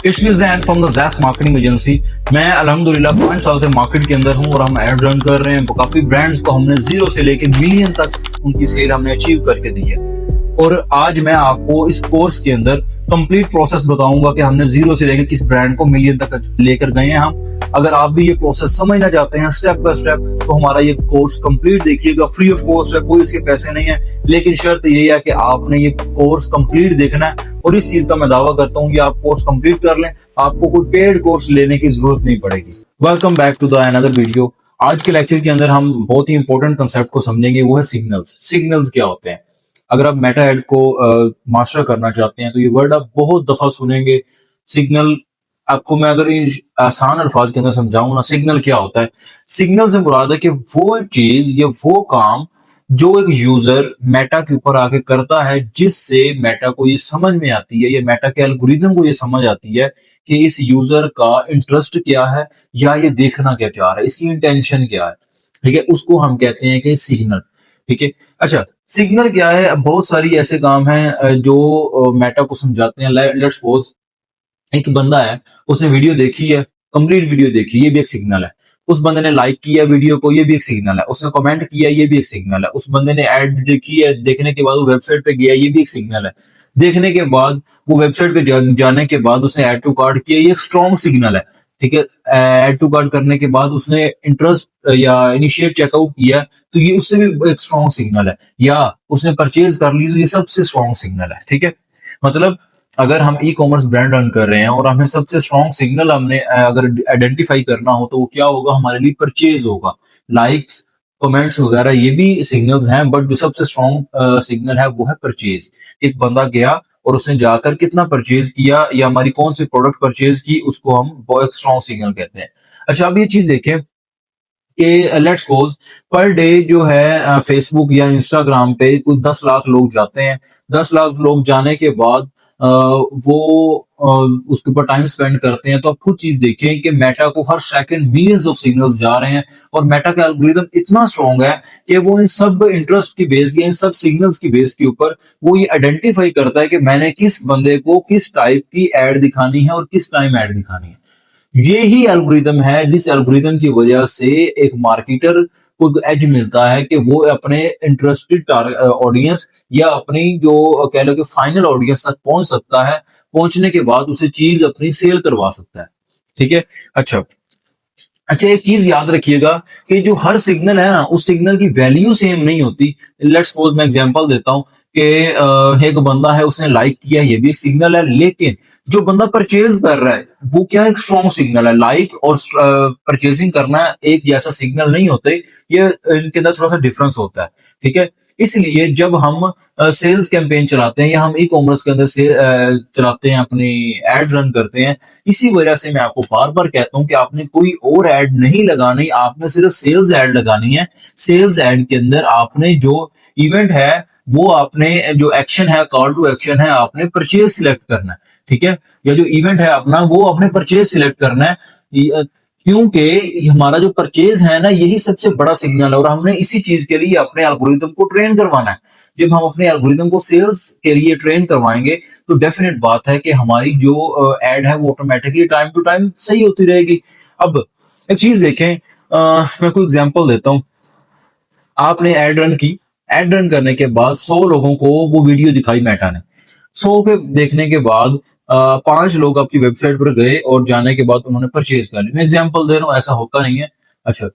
It's me Jain from the जैस marketing agency. मैं अल्हम्दुलिल्लाह 5 साल से मार्केट के अंदर हूँ और हम एड रन कर रहे हैं। काफी ब्रांड्स को हमने जीरो से लेके मिलियन तक उनकी सेल हमने अचीव करके दी है। और आज मैं आपको इस कोर्स के अंदर कंप्लीट प्रोसेस बताऊंगा कि हमने जीरो से लेकर किस ब्रांड को मिलियन तक लेकर गए हैं हम। अगर आप भी ये प्रोसेस समझना चाहते हैं स्टेप बाय स्टेप तो हमारा ये कोर्स कंप्लीट देखिएगा। फ्री ऑफ कॉस्ट है, कोई इसके पैसे नहीं है, लेकिन शर्त यही है कि आपने ये कोर्स कंप्लीट देखना है। और इस चीज का मैं दावा करता हूँ कि आप कोर्स कंप्लीट कर लें, आपको कोई पेड कोर्स लेने की जरूरत नहीं पड़ेगी। Welcome back to the another video. आज के लेक्चर के अंदर हम बहुत ही इंपॉर्टेंट कंसेप्ट को समझेंगे, वो है सिग्नल्स। सिग्नल्स क्या होते हैं? अगर आप मेटा एड को मास्टर करना चाहते हैं तो ये वर्ड आप बहुत दफा सुनेंगे। सिग्नल आपको मैं अगर इन आसान अल्फाज के अंदर समझाऊं ना, सिग्नल क्या होता है? सिग्नल से मुराद है कि वो चीज या वो काम जो एक यूजर मेटा के ऊपर आके करता है, जिससे मेटा को ये समझ में आती है या मेटा के एल्गोरिदम को ये समझ आती है कि इस यूजर का इंटरेस्ट क्या है या ये देखना क्या चाह रहा है, इसकी इंटेंशन क्या है। ठीक है, उसको हम कहते हैं कि सिग्नल। ठीक है, अच्छा सिग्नल क्या है? बहुत सारी ऐसे काम हैं जो मेटा को समझाते हैं। लेट्स सपोज एक बंदा है, उसने वीडियो देखी है, कंप्लीट वीडियो देखी, ये भी एक सिग्नल है। उस बंदे ने लाइक किया वीडियो को, ये भी एक सिग्नल है। उसने कमेंट किया, ये भी एक सिग्नल है। उस बंदे ने ऐड देखी है, देखने के बाद वो वेबसाइट पे गया, ये भी एक सिग्नल है। देखने के बाद वो वेबसाइट पे जाने के बाद उसने ऐड टू कार्ट किया, ये एक स्ट्रॉन्ग सिग्नल है। ठीक है, ऐड टू कार्ट करने के बाद उसने इंटरेस्ट या इनिशिएट चेकआउट किया, तो ये उससे भी एक स्ट्रॉन्ग सिग्नल है। या उसने परचेज कर ली, तो ये सबसे स्ट्रॉन्ग सिग्नल है। ठीक है, मतलब अगर हम ई कॉमर्स ब्रांड रन कर रहे हैं और हमें सबसे स्ट्रॉन्ग सिग्नल हमने अगर आइडेंटिफाई करना हो तो वो क्या होगा? हमारे लिए परचेज होगा। लाइक्स, कमेंट्स वगैरह ये भी सिग्नल्स हैं, बट जो सबसे स्ट्रॉन्ग सिग्नल है वो है परचेज। एक बंदा गया और उसने जाकर कितना परचेज किया या हमारी कौन सी प्रोडक्ट परचेज की, उसको हम बहुत स्ट्रॉन्ग सिग्नल कहते हैं। अच्छा, अब ये चीज देखें कि लेट्स सपोज पर डे जो है फेसबुक या इंस्टाग्राम पे कुछ 10 लाख लोग जाते हैं। 10 लाख लोग जाने के बाद वो उसके ऊपर टाइम स्पेंड करते हैं, तो आप खुद चीज देखें कि मेटा को हर सेकंड मिलियंस ऑफ सिग्नल्स जा रहे हैं और मेटा का एल्गोरिदम इतना स्ट्रॉन्ग है कि वो इन सब इंटरेस्ट की बेस या इन सब सिग्नल्स की बेस के ऊपर वो ये आइडेंटिफाई करता है कि मैंने किस बंदे को किस टाइप की एड दिखानी है और किस टाइम एड दिखानी है। ये ही एल्गोरिदम है जिस एल्गोरिदम की वजह से एक मार्केटर को एज मिलता है कि वो अपने इंटरेस्टेड ऑडियंस या अपनी जो कह लो कि फाइनल ऑडियंस तक पहुंच सकता है। पहुंचने के बाद उसे चीज अपनी सेल करवा सकता है। ठीक है, अच्छा अच्छा एक चीज याद रखिएगा कि जो हर सिग्नल है ना, उस सिग्नल की वैल्यू सेम नहीं होती। लेट्स सपोज मैं एग्जांपल देता हूं कि एक बंदा है, उसने लाइक किया, ये भी एक सिग्नल है, लेकिन जो बंदा परचेज कर रहा है वो क्या एक स्ट्रॉन्ग सिग्नल है। लाइक और परचेजिंग करना एक जैसा सिग्नल नहीं होते, ये इनके अंदर थोड़ा सा डिफरेंस होता है। ठीक है, इसलिए जब हम सेल्स कैंपेन चलाते हैं या हम ई कॉमर्स के अंदर से चलाते हैं, अपनी एड रन करते हैं, इसी वजह से मैं आपको बार बार कहता हूं कि आपने कोई और एड नहीं लगानी, आपने सिर्फ सेल्स एड लगानी है। सेल्स एड के अंदर आपने जो इवेंट है, वो आपने जो एक्शन है, कॉल टू एक्शन है, आपने परचेज सिलेक्ट करना है। ठीक है, या जो इवेंट है अपना, वो आपने परचेज सिलेक्ट करना है, क्योंकि हमारा जो परचेज है ना, यही सबसे बड़ा सिग्नल है और हमने इसी चीज के लिए अपने एल्गोरिदम को ट्रेन करवाना है। जब हम अपने एल्गोरिदम को सेल्स के लिए ट्रेन करवाएंगे तो डेफिनेट बात है कि हमारी जो एड है वो ऑटोमेटिकली टाइम टू टाइम सही होती रहेगी। अब एक चीज देखें, मैं कोई एग्जांपल देता हूं। आपने एड रन की, एड रन करने के बाद 100 लोगों को वो वीडियो दिखाई मेटा ने। 100 के देखने के बाद 5 लोग आपकी वेबसाइट पर गए और जाने के बाद उन्होंने परचेज कर ली। मैं एग्जांपल दे रहा हूँ, ऐसा होता नहीं है। अच्छा,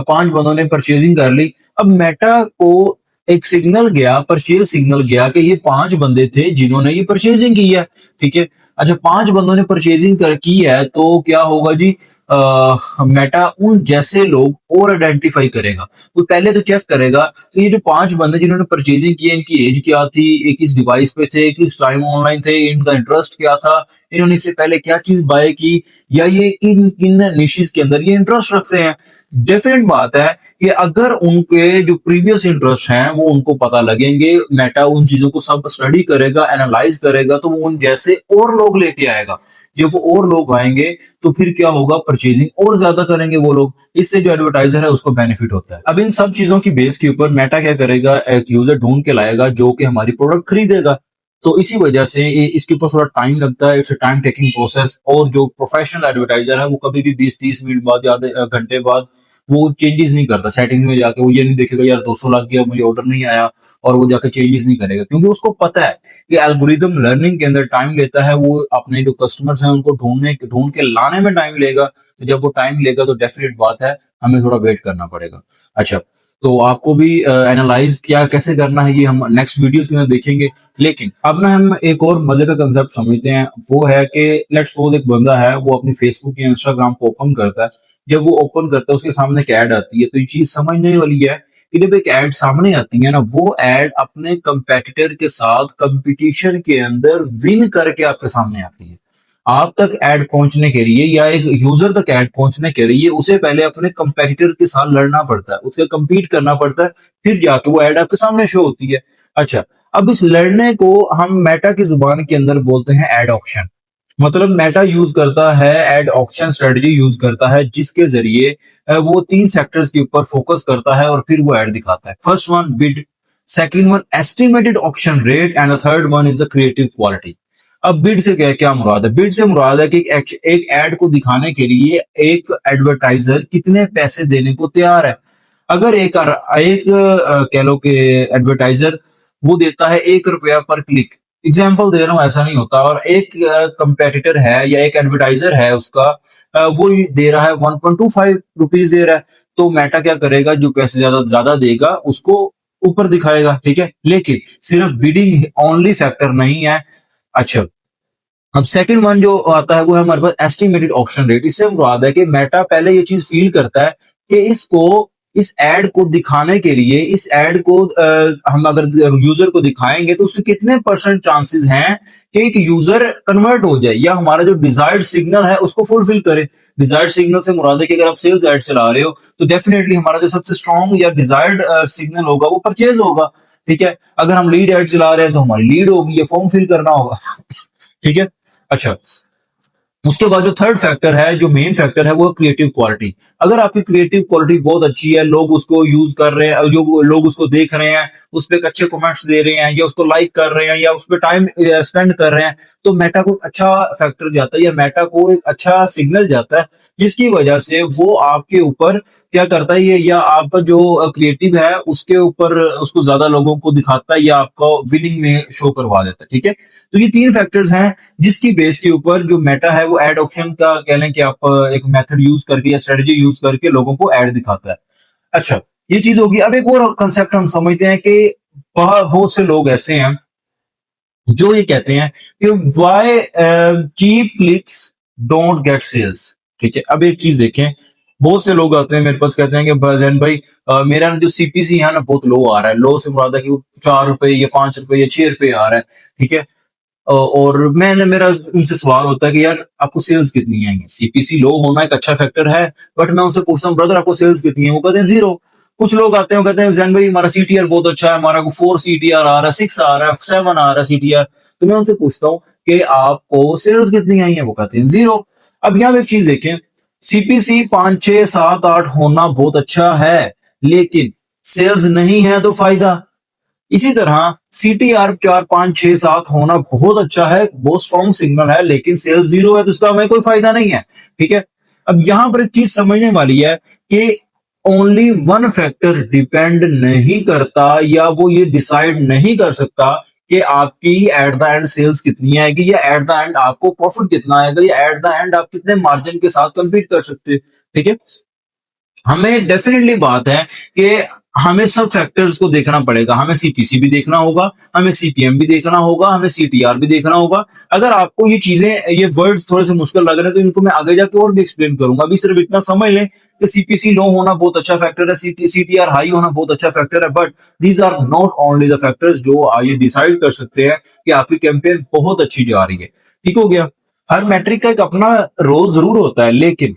5 बंदों ने परचेजिंग कर ली। अब मेटा को एक सिग्नल गया, परचेज सिग्नल गया कि ये 5 बंदे थे जिन्होंने ये परचेजिंग की है। ठीक है, अच्छा 5 बंदों ने परचेजिंग कर की है तो क्या होगा जी? मेटा उन जैसे लोग और आइडेंटिफाई करेगा। वो पहले तो चेक करेगा कि ये जो 5 बंदे जिन्होंने परचेजिंग की है, इनकी एज क्या थी, ये किस डिवाइस पे थे, किस टाइम ऑनलाइन थे, इनका इंटरेस्ट क्या था, इन्होंने इससे पहले क्या चीज बाय की, या ये किन किन निशेस के अंदर ये इंटरेस्ट रखते हैं। डेफिनेट बात है कि अगर उनके जो प्रीवियस इंटरेस्ट हैं वो उनको पता लगेंगे, मेटा उन चीजों को सब स्टडी करेगा, एनालाइज करेगा, तो वो उन जैसे और लोग लेके आएगा। जब वो और लोग आएंगे तो फिर क्या होगा? परचेजिंग और ज्यादा करेंगे वो लोग। इससे जो एडवर्टाइजर है उसको बेनिफिट होता है। अब इन सब चीजों की बेस के ऊपर मेटा क्या करेगा? एक यूजर ढूंढ के लाएगा जो कि हमारी प्रोडक्ट खरीदेगा। तो इसी वजह से इसके ऊपर थोड़ा टाइम लगता है, इट्स टाइम टेकिंग प्रोसेस। और जो प्रोफेशनल एडवर्टाइजर है वो कभी भी 20-30 मिनट बाद या आधे घंटे बाद वो चेंजेस नहीं करता सेटिंग्स में जाके। वो ये नहीं देखेगा यार 200 लग गया मुझे ऑर्डर नहीं आया, और वो जाके चेंजेस नहीं करेगा, क्योंकि उसको पता है कि एल्गोरिदम लर्निंग के अंदर टाइम लेता है। वो अपने जो कस्टमर्स हैं उनको ढूंढ के लाने में टाइम लेगा। तो जब वो टाइम लेगा तो डेफिनेट बात है हमें थोड़ा वेट करना पड़ेगा। अच्छा, तो आपको भी एनालाइज क्या कैसे करना है ये हम नेक्स्ट वीडियोस के अंदर देखेंगे। लेकिन अब ना हम एक और मजे का कंसेप्ट समझते हैं, वो है कि लेट्स सपोज एक बंदा है वो अपनी फेसबुक या इंस्टाग्राम को ओपन करता है। जब वो ओपन करता है उसके सामने एक ऐड आती है, तो ये चीज समझने वाली है कि जब एक ऐड सामने आती है ना, वो ऐड अपने कंपेटिटर के साथ कंपटीशन के अंदर विन करके आपके सामने आती है। आप तक ऐड पहुंचने के लिए या एक यूजर तक ऐड पहुंचने के लिए उसे पहले अपने कंपेटिटर के साथ लड़ना पड़ता है, उससे कम्पीट करना पड़ता है, फिर जाके वो ऐड आपके सामने शो होती है। अच्छा, अब इस लड़ने को हम मेटा की जुबान के अंदर बोलते हैं एड ऑक्शन। मतलब मेटा यूज करता है एड ऑक्शन स्ट्रेटजी यूज करता है, जिसके जरिए वो 3 फैक्टर्स के ऊपर फोकस करता है और फिर वो ऐड दिखाता है। First one bid, second one estimated auction rate, and the third one is the creative quality. अब बिड से क्या क्या मुराद है? बिड से मुराद है कि एक ऐड को दिखाने के लिए एक एडवर्टाइजर कितने पैसे देने को तैयार है। अगर एक कह लो कि एडवर्टाइजर वो देता है 1 रुपया पर क्लिक, एग्जाम्पल दे रहा हूँ, ऐसा नहीं होता, और एक कंपेटिटर है या एक एडवर्टाइजर है उसका वो दे रहा है 1.25 रुपीज दे रहा है, तो मेटा क्या करेगा? जो पैसे ज्यादा ज्यादा देगा उसको ऊपर दिखाएगा, ठीक है। लेकिन सिर्फ बिडिंग ओनली फैक्टर नहीं है। अच्छा, अब सेकंड वन जो आता है वो है हमारे पास एस्टिमेटेड ऑक्शन रेट। इससे मुराद है कि मेटा पहले ये चीज फील करता है कि इस एड को दिखाने के लिए, इस एड को हम अगर यूजर को दिखाएंगे तो उसके कितने परसेंट चांसेस हैं कि एक यूजर कन्वर्ट हो जाए या हमारा जो डिजायर्ड सिग्नल है उसको फुलफिल करे। डिजायर्ड सिग्नल से मुराद है कि अगर आप सेल्स एड चला रहे हो तो डेफिनेटली हमारा जो सबसे स्ट्रॉन्ग या डिजायर्ड सिग्नल होगा वो परचेज होगा, ठीक है। अगर हम लीड एड चला रहे हैं तो हमारी लीड होगी या फॉर्म फिल करना होगा, ठीक है। अच्छा, उसके बाद जो थर्ड फैक्टर है, जो मेन फैक्टर है, वो क्रिएटिव क्वालिटी। अगर आपकी क्रिएटिव क्वालिटी बहुत अच्छी है, लोग उसको यूज कर रहे हैं, जो लोग उसको देख रहे हैं, उस पर अच्छे कमेंट्स दे रहे हैं या उसको लाइक कर रहे हैं या उस पर टाइम स्पेंड कर रहे हैं, तो मेटा को अच्छा फैक्टर जाता है या मेटा को एक अच्छा सिग्नल जाता है, जिसकी वजह से वो आपके ऊपर क्या करता है ये, या आपका जो क्रिएटिव है उसके ऊपर उसको ज्यादा लोगों को दिखाता है या आपको विनिंग में शो करवा देता है, ठीक है। तो ये 3 फैक्टर्स हैं जिसकी बेस के ऊपर जो मेटा है वो एड ऑप्शन का कह लें कि आप एक मेथड यूज करके या स्ट्रेटजी यूज करके लोगों को ऐड दिखाता है। अच्छा, ये चीज होगी। अब एक और कंसेप्ट हम समझते हैं कि बहुत से लोग ऐसे हैं जो ये कहते हैं कि why cheap clicks don't get sales, ठीक है। अब एक चीज देखें, बहुत से लोग आते हैं मेरे पास, कहते हैं कि जैन भाई मेरा जो सीपीसी है ना बहुत लो आ रहा है। लो से मुराद है कि 4 रुपए या 5 रुपए या 6 रुपए आ रहा है, ठीक है। और मैंने मेरा उनसे सवाल होता है कि यार आपको सेल्स कितनी आएंगी? सीपीसी लो होना एक अच्छा फैक्टर है, बट मैं उनसे पूछता हूँ ब्रदर आपको सेल्स कितनी है? वो कहते हैं 0। कुछ लोग आते हैं कहते हैं जैन भाई हमारा सीटीआर बहुत अच्छा है, हमारा 4 सीटीआर आ रहा है, 6 आ रहा है, 7 आ रहा है सीटीआर। तो मैं उनसे पूछता हूँ कि आपको सेल्स कितनी आई है? वो कहते हैं 0। अब यहाँ एक चीज देखें, सीपीसी 5, 6, 7, 8 होना बहुत अच्छा है, लेकिन सेल्स नहीं है तो फायदा। इसी तरह सीटीआर 4, 5, 6, 7 होना बहुत अच्छा है, बहुत स्ट्रॉन्ग सिग्नल है, लेकिन सेल्स 0 है तो इसका हमें कोई फायदा नहीं है, ठीक है। अब यहां पर एक चीज समझने वाली है कि ओनली वन फैक्टर डिपेंड नहीं करता या वो ये डिसाइड नहीं कर सकता कि आपकी एट द एंड सेल्स कितनी आएगी या एट द एंड आपको प्रॉफिट कितना आएगा या एट द एंड आप कितने मार्जिन के साथ कंपीट कर सकते हैं, ठीक है। हमें डेफिनेटली बात है कि हमें सब फैक्टर्स को देखना पड़ेगा। हमें सीपीसी भी देखना होगा, हमें सीपीएम भी देखना होगा, हमें सीटीआर भी देखना होगा। अगर आपको ये चीजें, ये वर्ड्स थोड़े से मुश्किल लग रहे हैं तो इनको मैं आगे जाके और भी एक्सप्लेन करूंगा। अभी सिर्फ इतना समझ लें कि सीपीसी लो होना बहुत अच्छा फैक्टर है, सीटीआर हाई होना बहुत अच्छा फैक्टर है, but these are not only the factors जो ये डिसाइड कर सकते हैं कि आपकी कैंपेन बहुत अच्छी जा रही है, ठीक हो गया। हर मैट्रिक का एक अपना रोल जरूर होता है, लेकिन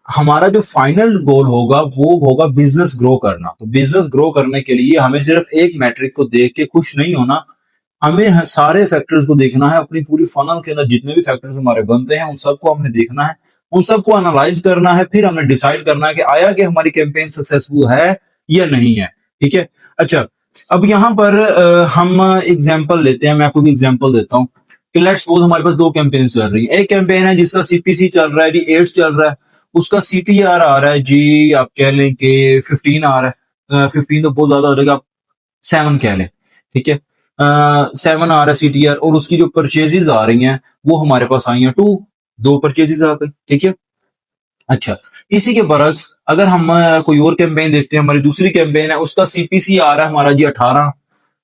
हमारा जो फाइनल गोल होगा वो होगा बिजनेस ग्रो करना। तो बिजनेस ग्रो करने के लिए हमें सिर्फ एक मैट्रिक को देख के खुश नहीं होना, हमें सारे फैक्टर्स को देखना है। अपनी पूरी फनल के अंदर जितने भी फैक्टर्स हमारे बनते हैं उन सबको हमने देखना है, उन सबको एनालाइज करना है, फिर हमें डिसाइड करना है कि आया कि हमारी कैंपेन सक्सेसफुल है या नहीं है, ठीक है। अच्छा, अब यहाँ पर हम एग्जांपल लेते हैं, मैं आपको एग्जांपल देता हूँ कि लेट्स सपोज हमारे पास दो कैंपेन चल रही है। एक कैंपेन है जिसका सीपीसी चल रहा है जी 8 चल रहा है, उसका सीटीआर आ रहा है जी, आप कह लें कि 15 आ रहा है। 15 तो बहुत ज्यादा हो जाएगा, आप 7 कह लें, ठीक है। 7 आ रहा है सीटीआर, और उसकी जो परचेजेज आ रही हैं वो हमारे पास आई हैं 2, 2 परचेजेज आ गई, ठीक है। अच्छा, इसी के बरक्स अगर हम कोई और कैंपेन देखते हैं, हमारी दूसरी कैंपेन है, उसका सीपीसी आ रहा है हमारा जी 18,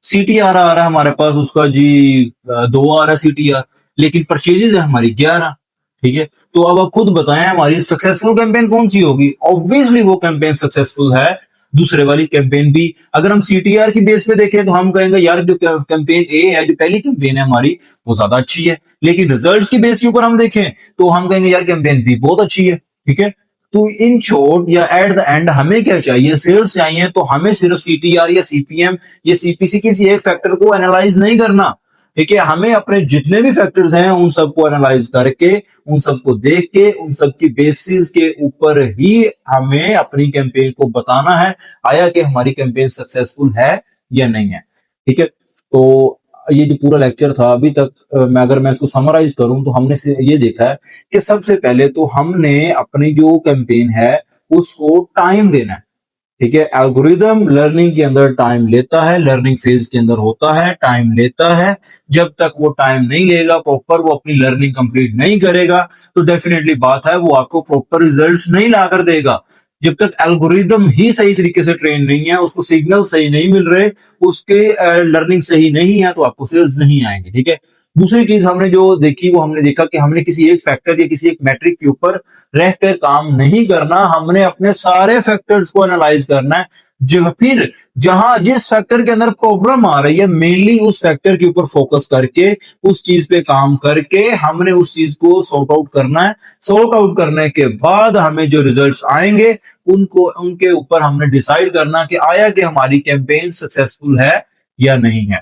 सीटीआर आ रहा है हमारे पास उसका जी 2 आ रहा है सीटीआर, लेकिन परचेजेज है हमारी 11, ठीक है। तो अब आप खुद बताएं हमारी सक्सेसफुल कैंपेन कौन सी होगी? ऑब्वियसली वो कैंपेन सक्सेसफुल है दूसरे वाली कैंपेन भी। अगर हम सीटीआर की बेस पे देखें तो हम कहेंगे यार जो कैंपेन ए है, जो पहली कैंपेन है हमारी, वो ज्यादा अच्छी है। लेकिन रिजल्ट्स की बेस के ऊपर हम देखें तो हम कहेंगे यार कैंपेन बी बहुत अच्छी है, ठीक है। तो इन शॉर्ट या एट द एंड हमें क्या चाहिए? सेल्स चाहिए। तो हमें सिर्फ सीटीआर या सीपीएम या सीपीसी किसी एक फैक्टर को एनालाइज नहीं करना, ठीक है। हमें अपने जितने भी फैक्टर्स हैं उन सबको एनालाइज करके, उन सबको देख के, उन सबकी बेसिस के ऊपर ही हमें अपनी कैंपेन को बताना है आया कि हमारी कैंपेन सक्सेसफुल है या नहीं है, ठीक है। तो ये जो पूरा लेक्चर था अभी तक, मैं इसको समराइज करूं तो हमने से ये देखा है कि सबसे पहले तो हमने अपनी जो कैंपेन है उसको टाइम देना है, ठीक है। एल्गोरिदम लर्निंग के अंदर टाइम लेता है, लर्निंग फेज के अंदर होता है, टाइम लेता है। जब तक वो टाइम नहीं लेगा प्रॉपर, वो अपनी लर्निंग कंप्लीट नहीं करेगा, तो डेफिनेटली बात है वो आपको प्रॉपर रिजल्ट्स नहीं ला कर देगा। जब तक एल्गोरिदम ही सही तरीके से ट्रेन नहीं है, उसको सिग्नल सही नहीं मिल रहे, उसके लर्निंग सही नहीं है, तो आपको सेल्स नहीं आएंगे, ठीक है। दूसरी चीज हमने जो देखी वो हमने देखा कि हमने किसी एक फैक्टर या किसी एक मैट्रिक के ऊपर रहकर काम नहीं करना, हमने अपने सारे फैक्टर्स को एनालाइज करना है। जब फिर जहां जिस फैक्टर के अंदर प्रॉब्लम आ रही है, मेनली उस फैक्टर के ऊपर फोकस करके, उस चीज पे काम करके हमने उस चीज को सॉर्ट आउट करना है। सॉर्ट आउट करने के बाद हमें जो रिजल्ट्स आएंगे उनको, उनके ऊपर हमने डिसाइड करना कि आया कि हमारी कैंपेन सक्सेसफुल है या नहीं है।